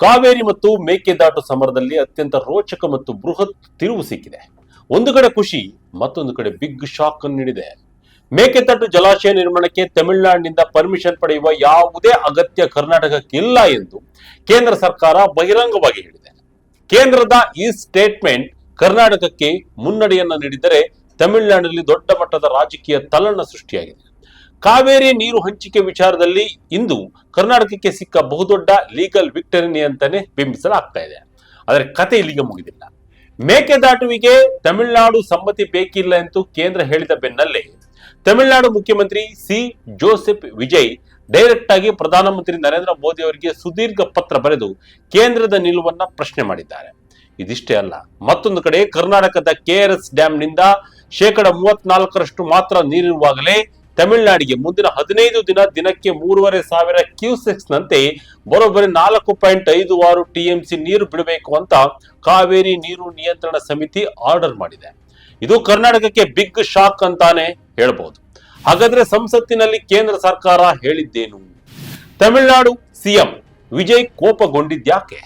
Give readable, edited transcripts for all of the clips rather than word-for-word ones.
ಕಾವೇರಿ ಮತ್ತು ಮೇಕೆದಾಟು ಸಮರದಲ್ಲಿ ಅತ್ಯಂತ ರೋಚಕ ಮತ್ತು ಬೃಹತ್ ತಿರುವು ಸಿಕ್ಕಿದೆ. ಒಂದು ಕಡೆ ಖುಷಿ, ಮತ್ತೊಂದು ಕಡೆ ಬಿಗ್ ಶಾಕ್ ಅನ್ನು ನೀಡಿದೆ. ಮೇಕೆದಾಟು ಜಲಾಶಯ ನಿರ್ಮಾಣಕ್ಕೆ ತಮಿಳುನಾಡಿನಿಂದ ಪರ್ಮಿಷನ್ ಪಡೆಯುವ ಯಾವುದೇ ಅಗತ್ಯ ಕರ್ನಾಟಕಕ್ಕಿಲ್ಲ ಎಂದು ಕೇಂದ್ರ ಸರ್ಕಾರ ಬಹಿರಂಗವಾಗಿ ಹೇಳಿದೆ. ಕೇಂದ್ರದ ಈ ಸ್ಟೇಟ್ಮೆಂಟ್ ಕರ್ನಾಟಕಕ್ಕೆ ಮುನ್ನಡೆಯನ್ನ ನೀಡಿದರೆ ತಮಿಳುನಾಡಿನಲ್ಲಿ ದೊಡ್ಡ ಮಟ್ಟದ ರಾಜಕೀಯ ತಲ್ಲಣ ಸೃಷ್ಟಿಯಾಗಿದೆ. ಕಾವೇರಿ ನೀರು ಹಂಚಿಕೆ ವಿಚಾರದಲ್ಲಿ ಇಂದು ಕರ್ನಾಟಕಕ್ಕೆ ಸಿಕ್ಕ ಬಹುದೊಡ್ಡ ಲೀಗಲ್ ವಿಕ್ಟರಿ ಅಂತಾನೆ ಬಿಂಬಿಸಲಾಗ್ತಾ ಇದೆ. ಆದರೆ ಕತೆ ಇಲ್ಲಿಗೆ ಮುಗಿದಿಲ್ಲ. ಮೇಕೆದಾಟುವಿಗೆ ತಮಿಳುನಾಡು ಸಮ್ಮತಿ ಬೇಕಿಲ್ಲ ಎಂದು ಕೇಂದ್ರ ಹೇಳಿದ ಬೆನ್ನಲ್ಲೇ ತಮಿಳುನಾಡು ಮುಖ್ಯಮಂತ್ರಿ ಸಿ ಜೋಸೆಫ್ ವಿಜಯ್ ಡೈರೆಕ್ಟ್ ಆಗಿ ಪ್ರಧಾನಮಂತ್ರಿ ನರೇಂದ್ರ ಮೋದಿ ಅವರಿಗೆ ಸುದೀರ್ಘ ಪತ್ರ ಬರೆದು ಕೇಂದ್ರದ ನಿಲುವನ್ನ ಪ್ರಶ್ನೆ ಮಾಡಿದ್ದಾರೆ. ಇದಿಷ್ಟೇ ಅಲ್ಲ, ಮತ್ತೊಂದು ಕಡೆ ಕರ್ನಾಟಕದ KRS ಡ್ಯಾಂನಿಂದ 34% ಮಾತ್ರ ನೀರಿರುವಾಗಲೇ ತಮಿಳುನಾಡಿಗೆ ಮುಂದಿನ 15 ದಿನಕ್ಕೆ 3,500 ಕ್ಯೂಸೆಕ್ಸ್ ನಂತೆ ಬರೋಬ್ಬರಿ 4.56 TMC ನೀರು ಬಿಡಬೇಕು ಅಂತ ಕಾವೇರಿ ನೀರು ನಿಯಂತ್ರಣ ಸಮಿತಿ ಆರ್ಡರ್ ಮಾಡಿದೆ. ಇದು ಕರ್ನಾಟಕಕ್ಕೆ ಬಿಗ್ ಶಾಕ್ ಅಂತಾನೆ ಹೇಳ್ಬಹುದು. ಹಾಗಾದ್ರೆ ಸಂಸತ್ತಿನಲ್ಲಿ ಕೇಂದ್ರ ಸರ್ಕಾರ ಹೇಳಿದ್ದೇನು? ತಮಿಳುನಾಡು ಸಿಎಂ ವಿಜಯ್ ಕೋಪಗೊಂಡಿದ್ಯಾಕೆ?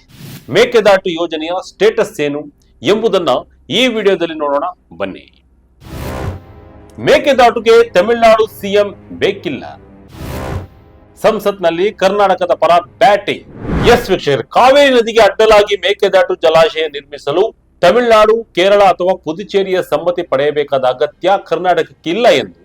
ಮೇಕೆದಾಟು ಯೋಜನೆಯ ಸ್ಟೇಟಸ್ ಏನು ಎಂಬುದನ್ನ ಈ ವಿಡಿಯೋದಲ್ಲಿ ನೋಡೋಣ ಬನ್ನಿ. ಮೇಕೆದಾಟುಗೆ ತಮಿಳುನಾಡು ಸಿಎಂ ಬೇಕಿಲ್ಲ, ಸಂಸತ್ನಲ್ಲಿ ಕರ್ನಾಟಕದ ಪರ ಬ್ಯಾಟಿಂಗ್. ಎಸ್ ವೀಕ್ಷಕರೇ, ಕಾವೇರಿ ನದಿಗೆ ಅಡ್ಡಲಾಗಿ ಮೇಕೆದಾಟು ಜಲಾಶಯ ನಿರ್ಮಿಸಲು ತಮಿಳುನಾಡು, ಕೇರಳ ಅಥವಾ ಪುದುಚೇರಿಯ ಸಮ್ಮತಿ ಪಡೆಯಬೇಕಾದ ಅಗತ್ಯ ಕರ್ನಾಟಕಕ್ಕಿಲ್ಲ ಎಂದು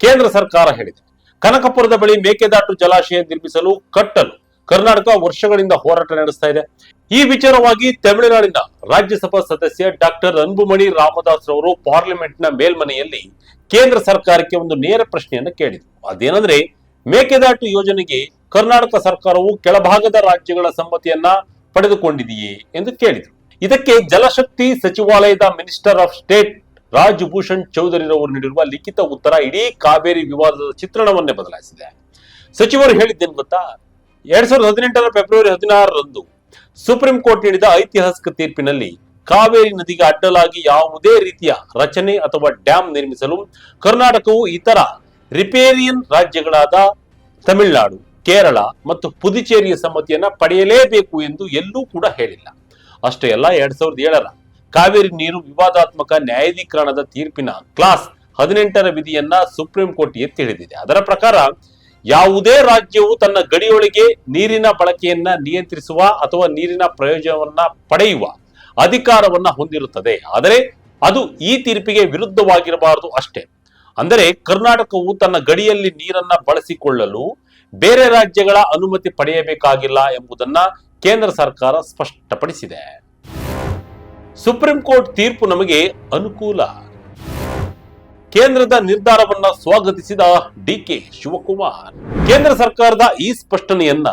ಕೇಂದ್ರ ಸರ್ಕಾರ ಹೇಳಿದೆ. ಕನಕಪುರದ ಬಳಿ ಮೇಕೆದಾಟು ಜಲಾಶಯ ನಿರ್ಮಿಸಲು ಕಟ್ಟಲು ಕರ್ನಾಟಕ ವರ್ಷಗಳಿಂದ ಹೋರಾಟ ನಡೆಸ್ತಾ ಇದೆ. ಈ ವಿಚಾರವಾಗಿ ತಮಿಳುನಾಡಿನ ರಾಜ್ಯಸಭಾ ಸದಸ್ಯ ಡಾಕ್ಟರ್ ಅನ್ಬುಮಣಿ ರಾಮದಾಸ್ ರವರು ಪಾರ್ಲಿಮೆಂಟ್ ನ ಮೇಲ್ಮನೆಯಲ್ಲಿ ಕೇಂದ್ರ ಸರ್ಕಾರಕ್ಕೆ ಒಂದು ನೇರ ಪ್ರಶ್ನೆಯನ್ನು ಕೇಳಿದರು. ಅದೇನೆಂದ್ರೆ, ಮೇಕೆದಾಟು ಯೋಜನೆಗೆ ಕರ್ನಾಟಕ ಸರ್ಕಾರವು ಕೆಳಭಾಗದ ರಾಜ್ಯಗಳ ಸಮ್ಮತಿಯನ್ನ ಪಡೆದುಕೊಂಡಿದೆಯೇ ಎಂದು ಕೇಳಿದರು. ಇದಕ್ಕೆ ಜಲಶಕ್ತಿ ಸಚಿವಾಲಯದ minister of state Raj Bhushan Chaudhary ರವರು ನೀಡಿರುವ ಲಿಖಿತ ಉತ್ತರ ಇಡೀ ಕಾವೇರಿ ವಿವಾದದ ಚಿತ್ರಣವನ್ನೇ ಬದಲಾಯಿಸಿದೆ. ಸಚಿವರು ಹೇಳಿದ್ದೇನು ಗೊತ್ತಾ? 2018 ಫೆಬ್ರವರಿ 16ರಂದು ಸುಪ್ರೀಂ ಕೋರ್ಟ್ ನೀಡಿದ ಐತಿಹಾಸಿಕ ತೀರ್ಪಿನಲ್ಲಿ ಕಾವೇರಿ ನದಿಗೆ ಅಡ್ಡಲಾಗಿ ಯಾವುದೇ ರೀತಿಯ ರಚನೆ ಅಥವಾ ಡ್ಯಾಂ ನಿರ್ಮಿಸಲು ಕರ್ನಾಟಕವು ಇತರ ರಿಪೇರಿಯನ್ ರಾಜ್ಯಗಳಾದ ತಮಿಳುನಾಡು, ಕೇರಳ ಮತ್ತು ಪುದುಚೇರಿಯ ಸಮ್ಮತಿಯನ್ನ ಪಡೆಯಲೇಬೇಕು ಎಂದು ಎಲ್ಲೂ ಕೂಡ ಹೇಳಿಲ್ಲ. ಅಷ್ಟೇ ಅಲ್ಲ, 2007ರ ಕಾವೇರಿ ನೀರು ವಿವಾದಾತ್ಮಕ ನ್ಯಾಯಾಧೀಕರಣದ ತೀರ್ಪಿನ ಕ್ಲಾಸ್ 18ರ ವಿಧಿಯನ್ನ ಸುಪ್ರೀಂ ಕೋರ್ಟ್ ಎತ್ತಿ ಹಿಡಿದಿದೆ. ಅದರ ಪ್ರಕಾರ ಯಾವುದೇ ರಾಜ್ಯವು ತನ್ನ ಗಡಿಯೊಳಗೆ ನೀರಿನ ಬಳಕೆಯನ್ನ ನಿಯಂತ್ರಿಸುವ ಅಥವಾ ನೀರಿನ ಪ್ರಯೋಜನವನ್ನ ಪಡೆಯುವ ಅಧಿಕಾರವನ್ನ ಹೊಂದಿರುತ್ತದೆ. ಆದರೆ ಅದು ಈ ತೀರ್ಪಿಗೆ ವಿರುದ್ಧವಾಗಿರಬಾರದು ಅಷ್ಟೇ. ಅಂದರೆ ಕರ್ನಾಟಕವು ತನ್ನ ಗಡಿಯಲ್ಲಿ ನೀರನ್ನ ಬಳಸಿಕೊಳ್ಳಲು ಬೇರೆ ರಾಜ್ಯಗಳ ಅನುಮತಿ ಪಡೆಯಬೇಕಾಗಿಲ್ಲ ಎಂಬುದನ್ನ ಕೇಂದ್ರ ಸರ್ಕಾರ ಸ್ಪಷ್ಟಪಡಿಸಿದೆ. ಸುಪ್ರೀಂ ಕೋರ್ಟ್ ತೀರ್ಪು ನಮಗೆ ಅನುಕೂಲ. ಕೇಂದ್ರದ ನಿರ್ಧಾರವನ್ನ ಸ್ವಾಗತಿಸಿದ ಡಿಕೆ ಶಿವಕುಮಾರ್. ಕೇಂದ್ರ ಸರ್ಕಾರದ ಈ ಸ್ಪಷ್ಟನೆಯನ್ನ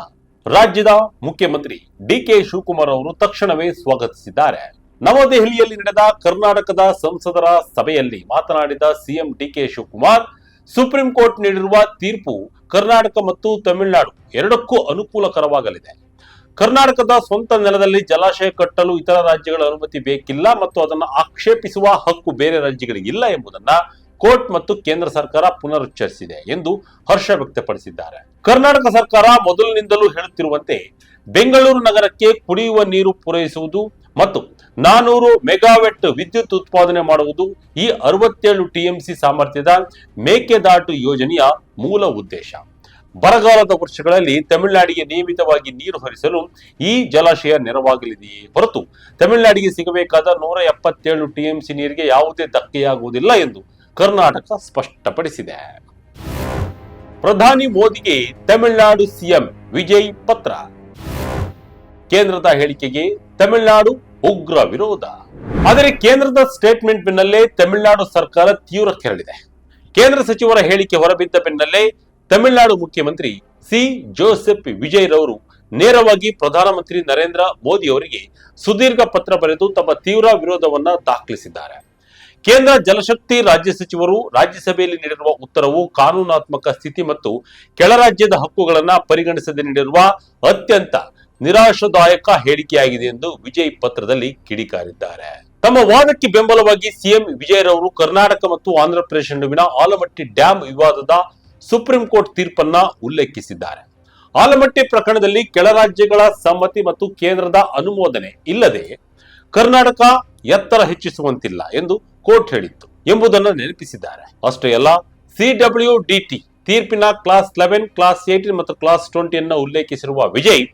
ರಾಜ್ಯದ ಮುಖ್ಯಮಂತ್ರಿ ಡಿಕೆ ಶಿವಕುಮಾರ್ ಅವರು ತಕ್ಷಣವೇ ಸ್ವಾಗತಿಸಿದ್ದಾರೆ. ನವದೆಹಲಿಯಲ್ಲಿ ನಡೆದ ಕರ್ನಾಟಕದ ಸಂಸದರ ಸಭೆಯಲ್ಲಿ ಮಾತನಾಡಿದ CM DK Shivakumar, supreme court ನೀಡಿರುವ ತೀರ್ಪು ಕರ್ನಾಟಕ ಮತ್ತು ತಮಿಳುನಾಡು ಎರಡಕ್ಕೂ ಅನುಕೂಲಕರವಾಗಲಿದೆ. ಕರ್ನಾಟಕದ ಸ್ವಂತ ನೆಲದಲ್ಲಿ ಜಲಾಶಯ ಕಟ್ಟಲು ಇತರ ರಾಜ್ಯಗಳ ಅನುಮತಿ ಬೇಕಿಲ್ಲ ಮತ್ತು ಅದನ್ನು ಆಕ್ಷೇಪಿಸುವ ಹಕ್ಕು ಬೇರೆ ರಾಜ್ಯಗಳಿಗಿಲ್ಲ ಎಂಬುದನ್ನ ಕೋರ್ಟ್ ಮತ್ತು ಕೇಂದ್ರ ಸರ್ಕಾರ ಪುನರುಚ್ಚರಿಸಿದೆ ಎಂದು ಹರ್ಷ ವ್ಯಕ್ತಪಡಿಸಿದ್ದಾರೆ. ಕರ್ನಾಟಕ ಸರ್ಕಾರ ಮೊದಲಿನಿಂದಲೂ ಹೇಳುತ್ತಿರುವಂತೆ ಬೆಂಗಳೂರು ನಗರಕ್ಕೆ ಕುಡಿಯುವ ನೀರು ಪೂರೈಸುವುದು ಮತ್ತು 400 ಮೆಗಾವ್ಯಾಟ್ ವಿದ್ಯುತ್ ಉತ್ಪಾದನೆ ಮಾಡುವುದು ಈ 67 TMC ಸಾಮರ್ಥ್ಯದ ಮೇಕೆದಾಟು ಯೋಜನೆಯ ಮೂಲ ಉದ್ದೇಶ. ಬರಗಾಲದ ವರ್ಷಗಳಲ್ಲಿ ತಮಿಳುನಾಡಿಗೆ ನಿಯಮಿತವಾಗಿ ನೀರು ಹರಿಸಲು ಈ ಜಲಾಶಯ ನೆರವಾಗಲಿದೆಯೇ ಹೊರತು ತಮಿಳುನಾಡಿಗೆ ಸಿಗಬೇಕಾದ 177 TMC ನೀರಿಗೆ ಯಾವುದೇ ಧಕ್ಕೆಯಾಗುವುದಿಲ್ಲ ಎಂದು ಕರ್ನಾಟಕ ಸ್ಪಷ್ಟಪಡಿಸಿದೆ. ಪ್ರಧಾನಿ ಮೋದಿಗೆ ತಮಿಳುನಾಡು ಸಿಎಂ ವಿಜಯ್ ಪತ್ರ. ಕೇಂದ್ರದ ಹೇಳಿಕೆಗೆ ತಮಿಳುನಾಡು ಉಗ್ರ ವಿರೋಧ. ಆದರೆ ಕೇಂದ್ರದ ಸ್ಟೇಟ್ಮೆಂಟ್ ಬೆನ್ನಲ್ಲೇ ತಮಿಳುನಾಡು ಸರ್ಕಾರ ತೀವ್ರ ಕೆರಳಿದೆ. ಕೇಂದ್ರ ಸಚಿವರ ಹೇಳಿಕೆ ಹೊರಬಿದ್ದ ಬೆನ್ನಲ್ಲೇ ತಮಿಳುನಾಡು ಮುಖ್ಯಮಂತ್ರಿ ಸಿ ಜೋಸೆಫ್ ವಿಜಯ್ ರವರು ನೇರವಾಗಿ ಪ್ರಧಾನಮಂತ್ರಿ ನರೇಂದ್ರ ಮೋದಿ ಅವರಿಗೆ ಸುದೀರ್ಘ ಪತ್ರ ಬರೆದು ತಮ್ಮ ತೀವ್ರ ವಿರೋಧವನ್ನ ದಾಖಲಿಸಿದ್ದಾರೆ. ಕೇಂದ್ರ ಜಲಶಕ್ತಿ ರಾಜ್ಯ ಸಚಿವರು ರಾಜ್ಯಸಭೆಯಲ್ಲಿ ನೀಡಿರುವ ಉತ್ತರವು ಕಾನೂನಾತ್ಮಕ ಸ್ಥಿತಿ ಮತ್ತು ಕೆಳರಾಜ್ಯದ ಹಕ್ಕುಗಳನ್ನ ಪರಿಗಣಿಸದೆ ನೀಡಿರುವ ಅತ್ಯಂತ ನಿರಾಶಾದಾಯಕ ಹೇಳಿಕೆಯಾಗಿದೆ ಎಂದು ವಿಜಯ್ ಪತ್ರದಲ್ಲಿ ಕಿಡಿಕಾರಿದ್ದಾರೆ. ತಮ್ಮ ವಾದಕ್ಕೆ ಬೆಂಬಲವಾಗಿ ಸಿಎಂ ವಿಜಯ್ ರವರು ಕರ್ನಾಟಕ ಮತ್ತು ಆಂಧ್ರಪ್ರದೇಶ ನಡುವಿನ ಆಲಮಟ್ಟಿ ಡ್ಯಾಂ ವಿವಾದದ ಸುಪ್ರೀಂ ಕೋರ್ಟ್ ತೀರ್ಪನ್ನ ಉಲ್ಲೇಖಿಸಿದ್ದಾರೆ. ಆಲಮಟ್ಟಿ ಪ್ರಕರಣದಲ್ಲಿ ಕೆಳ ರಾಜ್ಯಗಳ ಸಮ್ಮತಿ ಮತ್ತು ಕೇಂದ್ರದ ಅನುಮೋದನೆ ಇಲ್ಲದೆ ಕರ್ನಾಟಕ ಎತ್ತರ ಹೆಚ್ಚಿಸುವಂತಿಲ್ಲ ಎಂದು ಕೋರ್ಟ್ ಹೇಳಿತ್ತು ಎಂಬುದನ್ನು ನೆನಪಿಸಿದ್ದಾರೆ. ಅಷ್ಟೇ ಅಲ್ಲ, CWDT ತೀರ್ಪಿನ ಕ್ಲಾಸ್ 11, ಕ್ಲಾಸ್ 18 ಮತ್ತು ಕ್ಲಾಸ್ 20 ಅನ್ನು ಉಲ್ಲೇಖಿಸಿರುವ ವಿಜಯ್,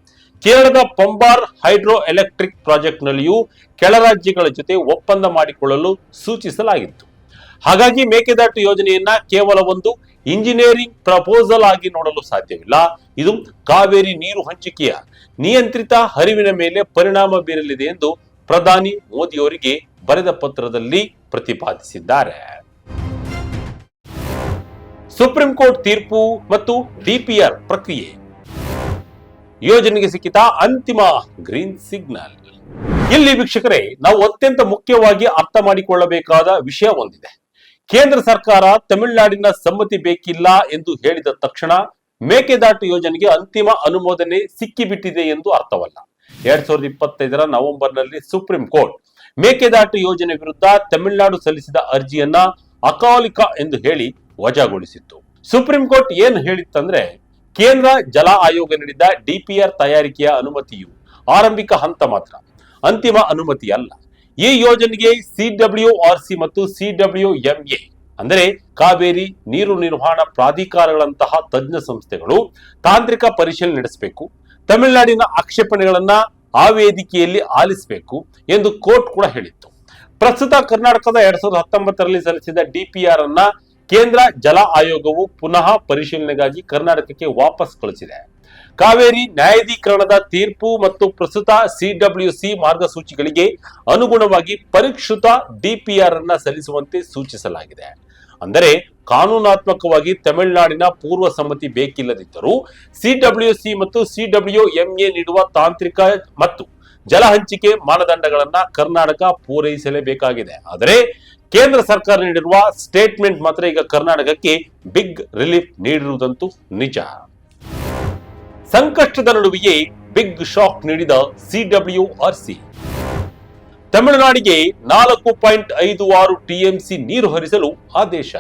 ಕೇರಳದ ಪಂಬಾರ್ ಹೈಡ್ರೋ ಎಲೆಕ್ಟ್ರಿಕ್ ಪ್ರಾಜೆಕ್ಟ್ ನಲ್ಲಿಯೂ ಕೆಳ ರಾಜ್ಯಗಳ ಜೊತೆ ಒಪ್ಪಂದ ಮಾಡಿಕೊಳ್ಳಲು ಸೂಚಿಸಲಾಗಿತ್ತು. ಹಾಗಾಗಿ ಮೇಕೆದಾಟು ಯೋಜನೆಯನ್ನ ಕೇವಲ ಒಂದು ಇಂಜಿನಿಯರಿಂಗ್ ಪ್ರಪೋಸಲ್ ಆಗಿ ನೋಡಲು ಸಾಧ್ಯವಿಲ್ಲ. ಇದು ಕಾವೇರಿ ನೀರು ಹಂಚಿಕೆಯ ನಿಯಂತ್ರಿತ ಹರಿವಿನ ಮೇಲೆ ಪರಿಣಾಮ ಬೀರಲಿದೆ ಎಂದು ಪ್ರಧಾನಿ ಮೋದಿಯವರಿಗೆ ಬರೆದ ಪತ್ರದಲ್ಲಿ ಪ್ರತಿಪಾದಿಸಿದ್ದಾರೆ. ಸುಪ್ರೀಂ ಕೋರ್ಟ್ ತೀರ್ಪು ಮತ್ತು DPR ಪ್ರಕ್ರಿಯೆ, ಯೋಜನೆಗೆ ಸಿಕ್ಕಿತ ಅಂತಿಮ ಗ್ರೀನ್ ಸಿಗ್ನಲ್. ಇಲ್ಲಿ ವೀಕ್ಷಕರೇ, ನಾವು ಅತ್ಯಂತ ಮುಖ್ಯವಾಗಿ ಅರ್ಥ ಮಾಡಿಕೊಳ್ಳಬೇಕಾದ ವಿಷಯ ಒಂದಿದೆ. ಕೇಂದ್ರ ಸರ್ಕಾರ ತಮಿಳುನಾಡಿನ ಸಮ್ಮತಿ ಬೇಕಿಲ್ಲ ಎಂದು ಹೇಳಿದ ತಕ್ಷಣ ಮೇಕೆದಾಟು ಯೋಜನೆಗೆ ಅಂತಿಮ ಅನುಮೋದನೆ ಸಿಕ್ಕಿಬಿಟ್ಟಿದೆ ಎಂದು ಅರ್ಥವಲ್ಲ. 2025 ನವೆಂಬರ್ನಲ್ಲಿ ಸುಪ್ರೀಂ ಕೋರ್ಟ್ ಮೇಕೆದಾಟು ಯೋಜನೆ ವಿರುದ್ಧ ತಮಿಳುನಾಡು ಸಲ್ಲಿಸಿದ ಅರ್ಜಿಯನ್ನ ಅಕಾಲಿಕ ಎಂದು ಹೇಳಿ ವಜಾಗೊಳಿಸಿತ್ತು. ಸುಪ್ರೀಂ ಕೋರ್ಟ್ ಏನ್ ಹೇಳಿತ್ತಂದ್ರೆ, ಕೇಂದ್ರ ಜಲ ಆಯೋಗ ನೀಡಿದ DPR ತಯಾರಿಕೆಯ ಅನುಮತಿಯು ಆರಂಭಿಕ ಹಂತ ಮಾತ್ರ, ಅಂತಿಮ ಅನುಮತಿ ಅಲ್ಲ. ಈ ಯೋಜನೆಗೆ CWRC ಮತ್ತು CWMA ಅಂದರೆ ಕಾವೇರಿ ನೀರು ನಿರ್ವಹಣಾ ಪ್ರಾಧಿಕಾರಗಳಂತಹ ತಜ್ಞ ಸಂಸ್ಥೆಗಳು ತಾಂತ್ರಿಕ ಪರಿಶೀಲನೆ ನಡೆಸಬೇಕು. ತಮಿಳುನಾಡಿನ ಆಕ್ಷೇಪಣೆಗಳನ್ನ ಆ ವೇದಿಕೆಯಲ್ಲಿ ಆಲಿಸಬೇಕು ಎಂದು ಕೋರ್ಟ್ ಕೂಡ ಹೇಳಿತ್ತು. ಪ್ರಸ್ತುತ ಕರ್ನಾಟಕದ 2019ರಲ್ಲಿ ಸಲ್ಲಿಸಿದ DPR ಅನ್ನ ಕೇಂದ್ರ ಜಲ ಆಯೋಗವು ಪುನಃ ಪರಿಶೀಲನೆಗಾಗಿ ಕರ್ನಾಟಕಕ್ಕೆ ವಾಪಸ್ ಕಳಿಸಿದೆ. ಕಾವೇರಿ ನ್ಯಾಯಾಧೀಕರಣದ ತೀರ್ಪು ಮತ್ತು ಪ್ರಸ್ತುತ CWC ಮಾರ್ಗಸೂಚಿಗಳಿಗೆ ಅನುಗುಣವಾಗಿ ಪರಿಷ್ಕೃತ DPR ಅನ್ನ ಸಲ್ಲಿಸುವಂತೆ ಸೂಚಿಸಲಾಗಿದೆ. ಅಂದರೆ ಕಾನೂನಾತ್ಮಕವಾಗಿ ತಮಿಳುನಾಡಿನ ಪೂರ್ವ ಸಮ್ಮತಿ ಬೇಕಿಲ್ಲದಿದ್ದರೂ CWC ಮತ್ತು CWMA ನೀಡುವ ತಾಂತ್ರಿಕ ಮತ್ತು ಜಲ ಹಂಚಿಕೆ ಮಾನದಂಡಗಳನ್ನ ಕರ್ನಾಟಕ ಪೂರೈಸಲೇಬೇಕಾಗಿದೆ. ಆದರೆ ಕೇಂದ್ರ ಸರ್ಕಾರ ನೀಡಿರುವ ಸ್ಟೇಟ್ಮೆಂಟ್ ಮಾತ್ರ ಈಗ ಕರ್ನಾಟಕಕ್ಕೆ ಬಿಗ್ ರಿಲೀಫ್ ನೀಡಿರುವುದಂತೂ ನಿಜ. ಸಂಕಷ್ಟದ ನಡುವೆಯೇ ಬಿಗ್ ಶಾಕ್ ನೀಡಿದ CWRC. ತಮಿಳುನಾಡಿಗೆ 4.56 TMC ನೀರು ಹರಿಸಲು ಆದೇಶ.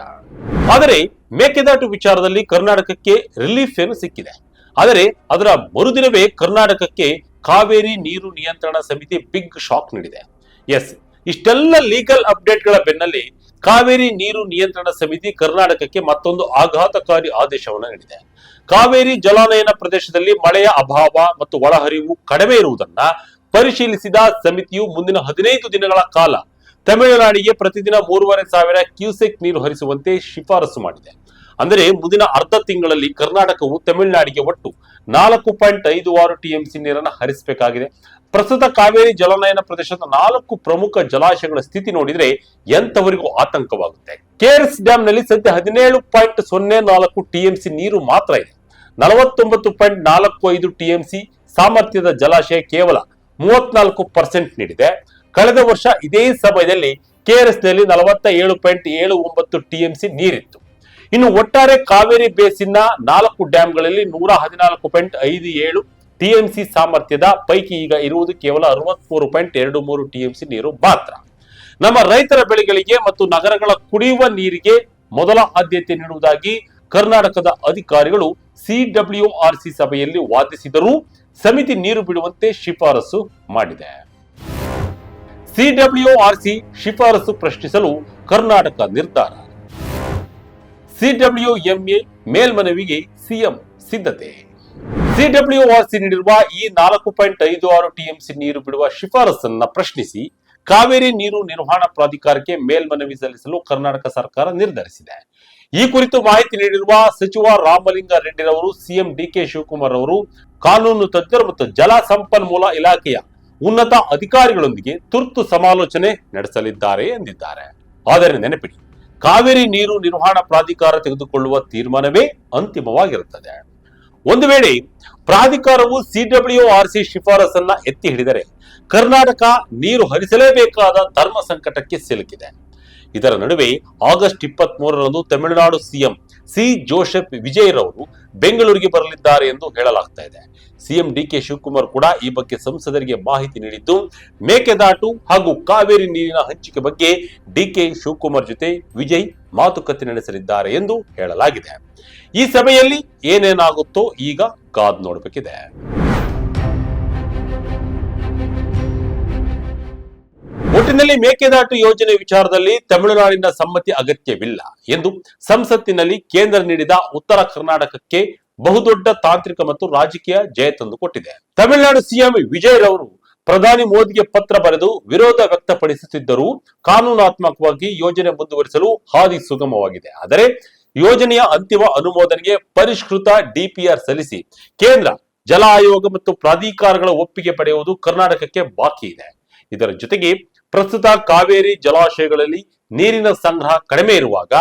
ಆದರೆ ಮೇಕೆದಾಟು ವಿಚಾರದಲ್ಲಿ ಕರ್ನಾಟಕಕ್ಕೆ ರಿಲೀಫ್ ಏನು ಸಿಕ್ಕಿದೆ. ಆದರೆ ಅದರ ಮರುದಿನವೇ ಕರ್ನಾಟಕಕ್ಕೆ ಕಾವೇರಿ ನೀರು ನಿಯಂತ್ರಣ ಸಮಿತಿ ಬಿಗ್ ಶಾಕ್ ನೀಡಿದೆ. ಎಸ್, ಇಷ್ಟೆಲ್ಲ ಲೀಗಲ್ ಅಪ್ಡೇಟ್ಗಳ ಬೆನ್ನಲ್ಲೇ ಕಾವೇರಿ ನೀರು ನಿಯಂತ್ರಣ ಸಮಿತಿ ಕರ್ನಾಟಕಕ್ಕೆ ಮತ್ತೊಂದು ಆಘಾತಕಾರಿ ಆದೇಶವನ್ನು ನೀಡಿದೆ. ಕಾವೇರಿ ಜಲಾನಯನ ಪ್ರದೇಶದಲ್ಲಿ ಮಳೆಯ ಅಭಾವ ಮತ್ತು ಒಳಹರಿವು ಕಡಿಮೆ ಇರುವುದನ್ನ ಪರಿಶೀಲಿಸಿದ ಸಮಿತಿಯು ಮುಂದಿನ 15 ದಿನಗಳ ಕಾಲ ತಮಿಳುನಾಡಿಗೆ ಪ್ರತಿದಿನ 3,500 ಕ್ಯೂಸೆಕ್ ನೀರು ಹರಿಸುವಂತೆ ಶಿಫಾರಸು ಮಾಡಿದೆ. ಅಂದರೆ ಮುಂದಿನ ಅರ್ಧ ತಿಂಗಳಲ್ಲಿ ಕರ್ನಾಟಕವು ತಮಿಳುನಾಡಿಗೆ ಒಟ್ಟು 4.56 TMC ನೀರನ್ನು ಹರಿಸಬೇಕಾಗಿದೆ. ಪ್ರಸ್ತುತ ಕಾವೇರಿ ಜಲಾನಯನ ಪ್ರದೇಶದ 4 ಪ್ರಮುಖ ಜಲಾಶಯಗಳ ಸ್ಥಿತಿ ನೋಡಿದ್ರೆ ಎಂತವರಿಗೂ ಆತಂಕವಾಗುತ್ತೆ. KRS ಡ್ಯಾಮ್ ನಲ್ಲಿ ಸದ್ಯ 17.04 TMC ನೀರು ಮಾತ್ರ ಇದೆ. 49.45 TMC ಸಾಮರ್ಥ್ಯದ ಜಲಾಶಯ ಕೇವಲ 34% ನೀಡಿದೆ. ಕಳೆದ ವರ್ಷ ಇದೇ ಸಮಯದಲ್ಲಿ KRS ನಲ್ಲಿ 47.79 TMC ನೀರಿತ್ತು. ಇನ್ನು ಒಟ್ಟಾರೆ ಕಾವೇರಿ ಬೇಸಿನ್ನ 4 ಡ್ಯಾಂಗಳಲ್ಲಿ 114.57 TMC ಸಾಮರ್ಥ್ಯದ ಪೈಕಿ ಈಗ ಇರುವುದು ಕೇವಲ 63.23 TMC ನೀರು ಮಾತ್ರ. ನಮ್ಮ ರೈತರ ಬೆಳೆಗಳಿಗೆ ಮತ್ತು ನಗರಗಳ ಕುಡಿಯುವ ನೀರಿಗೆ ಮೊದಲ ಆದ್ಯತೆ ನೀಡುವುದಾಗಿ ಕರ್ನಾಟಕದ ಅಧಿಕಾರಿಗಳು CWRC ಸಭೆಯಲ್ಲಿ ವಾದಿಸಿದರೂ ಸಮಿತಿ ನೀರು ಬಿಡುವಂತೆ ಶಿಫಾರಸು ಮಾಡಿದೆ. CWRC ಶಿಫಾರಸು ಪ್ರಶ್ನಿಸಲು ಕರ್ನಾಟಕ ನಿರ್ಧಾರ. CWMA ಮೇಲ್ಮನವಿಗೆ CM ಸಿದ್ಧತೆ. CWRC ನೀಡಿರುವ ಈ 4.56 TMC ನೀರು ಬಿಡುವ ಶಿಫಾರಸನ್ನ ಪ್ರಶ್ನಿಸಿ ಕಾವೇರಿ ನೀರು ನಿರ್ವಹಣಾ ಪ್ರಾಧಿಕಾರಕ್ಕೆ ಮೇಲ್ಮನವಿ ಸಲ್ಲಿಸಲು ಕರ್ನಾಟಕ ಸರ್ಕಾರ ನಿರ್ಧರಿಸಿದೆ. ಈ ಕುರಿತು ಮಾಹಿತಿ ನೀಡಿರುವ ಸಚಿವ ರಾಮಲಿಂಗ ರೆಡ್ಡಿರವರು CM DK ಶಿವಕುಮಾರ್ ಅವರು ಕಾನೂನು ತಜ್ಞರು ಮತ್ತು ಜಲ ಸಂಪನ್ಮೂಲ ಇಲಾಖೆಯ ಉನ್ನತ ಅಧಿಕಾರಿಗಳೊಂದಿಗೆ ತುರ್ತು ಸಮಾಲೋಚನೆ ನಡೆಸಲಿದ್ದಾರೆ ಎಂದಿದ್ದಾರೆ. ಆದರೆ ನೆನಪಿಡಿ, ಕಾವೇರಿ ನೀರು ನಿರ್ವಹಣಾ ಪ್ರಾಧಿಕಾರ ತೆಗೆದುಕೊಳ್ಳುವ ತೀರ್ಮಾನವೇ ಅಂತಿಮವಾಗಿರುತ್ತದೆ. ಒಂದು ವೇಳೆ ಪ್ರಾಧಿಕಾರವು CWRC ಶಿಫಾರಸನ್ನ ಎತ್ತಿ ಹಿಡಿದರೆ ಕರ್ನಾಟಕ ನೀರು ಹರಿಸಲೇಬೇಕಾದ ಧರ್ಮ ಸಂಕಟಕ್ಕೆ ಸಿಲುಕಿದೆ. ಇದರ ನಡುವೆ ಆಗಸ್ಟ್ 23ರಂದು ತಮಿಳುನಾಡು CM C ಜೋಸೆಫ್ ವಿಜಯ್ ರವರು ಬೆಂಗಳೂರಿಗೆ ಬರಲಿದ್ದಾರೆ ಎಂದು ಹೇಳಲಾಗ್ತಾ ಇದೆ. CM DK ಶಿವಕುಮಾರ್ ಕೂಡ ಈ ಬಗ್ಗೆ ಸಂಸದರಿಗೆ ಮಾಹಿತಿ ನೀಡಿದ್ದು, ಮೇಕೆದಾಟು ಹಾಗೂ ಕಾವೇರಿ ನೀರಿನ ಹಂಚಿಕೆ ಬಗ್ಗೆ DK ಶಿವಕುಮಾರ್ ಜೊತೆ ವಿಜಯ್ ಮಾತುಕತೆ ನಡೆಸಲಿದ್ದಾರೆ ಎಂದು ಹೇಳಲಾಗಿದೆ. ಈ ಸಭೆಯಲ್ಲಿ ಏನೇನಾಗುತ್ತೋ ಈಗ ಕಾದ್ ನೋಡಬೇಕಿದೆ. ಒಟ್ಟಿನಲ್ಲಿ ಮೇಕೆದಾಟು ಯೋಜನೆ ವಿಚಾರದಲ್ಲಿ ತಮಿಳುನಾಡಿನ ಸಮ್ಮತಿ ಅಗತ್ಯವಿಲ್ಲ ಎಂದು ಸಂಸತ್ತಿನಲ್ಲಿ ಕೇಂದ್ರ ನೀಡಿದ ಉತ್ತರ ಕರ್ನಾಟಕಕ್ಕೆ ಬಹುದೊಡ್ಡ ತಾಂತ್ರಿಕ ಮತ್ತು ರಾಜಕೀಯ ಜಯ ತಂದುಕೊಟ್ಟಿದೆ. ತಮಿಳುನಾಡು ಸಿಎಂ ವಿಜಯ್ ರವರು ಪ್ರಧಾನಿ ಮೋದಿಗೆ ಪತ್ರ ಬರೆದು ವಿರೋಧ ವ್ಯಕ್ತಪಡಿಸುತ್ತಿದ್ದರೂ ಕಾನೂನಾತ್ಮಕವಾಗಿ ಯೋಜನೆ ಮುಂದುವರಿಸಲು ಹಾದಿ ಸುಗಮವಾಗಿದೆ. ಆದರೆ ಯೋಜನೆಯ ಅಂತಿಮ ಅನುಮೋದನೆಗೆ ಪರಿಷ್ಕೃತ ಡಿಪಿಆರ್ ಸಲ್ಲಿಸಿ ಕೇಂದ್ರ ಜಲ ಆಯೋಗ ಮತ್ತು ಪ್ರಾಧಿಕಾರಗಳ ಒಪ್ಪಿಗೆ ಪಡೆಯುವುದು ಕರ್ನಾಟಕಕ್ಕೆ ಬಾಕಿ ಇದೆ. ಇದರ ಜೊತೆಗೆ ಪ್ರಸ್ತುತ ಕಾವೇರಿ ಜಲಾಶಯಗಳಲ್ಲಿ ನೀರಿನ ಸಂಗ್ರಹ ಕಡಿಮೆ ಇರುವಾಗ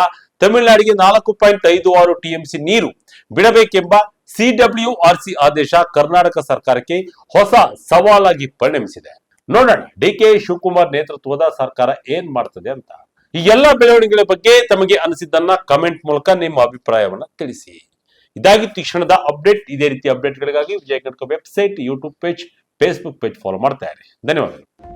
ತಮಿಳುನಾಡಿಗೆ 4.56 ಟಿಎಂಸಿ ನೀರು ಬಿಡಬೇಕೆಂಬ ಸಿಡಬ್ಲ್ಯೂಆರ್ಸಿ ಆದೇಶ ಕರ್ನಾಟಕ ಸರ್ಕಾರಕ್ಕೆ ಹೊಸ ಸವಾಲಾಗಿ ಪರಿಣಮಿಸಿದೆ. ನೋಡೋಣ ಡಿಕೆ ಶಿವಕುಮಾರ್ ನೇತೃತ್ವದ ಸರ್ಕಾರ ಏನ್ ಮಾಡ್ತದೆ ಅಂತ. ಈ ಎಲ್ಲಾ ಬೆಳವಣಿಗೆಗಳ ಬಗ್ಗೆ ತಮಗೆ ಅನಿಸಿದ್ದನ್ನ ಕಮೆಂಟ್ ಮೂಲಕ ನಿಮ್ಮ ಅಭಿಪ್ರಾಯವನ್ನ ತಿಳಿಸಿ. ಇದಾಗಿತ್ತು ಈ ಕ್ಷಣದ ಅಪ್ಡೇಟ್. ಇದೇ ರೀತಿ ಅಪ್ಡೇಟ್ಗಳಿಗಾಗಿ Vijaya Karnataka website, YouTube page, Facebook page follow ಮಾಡ್ತಾ ಇರಿ. ಧನ್ಯವಾದಗಳು.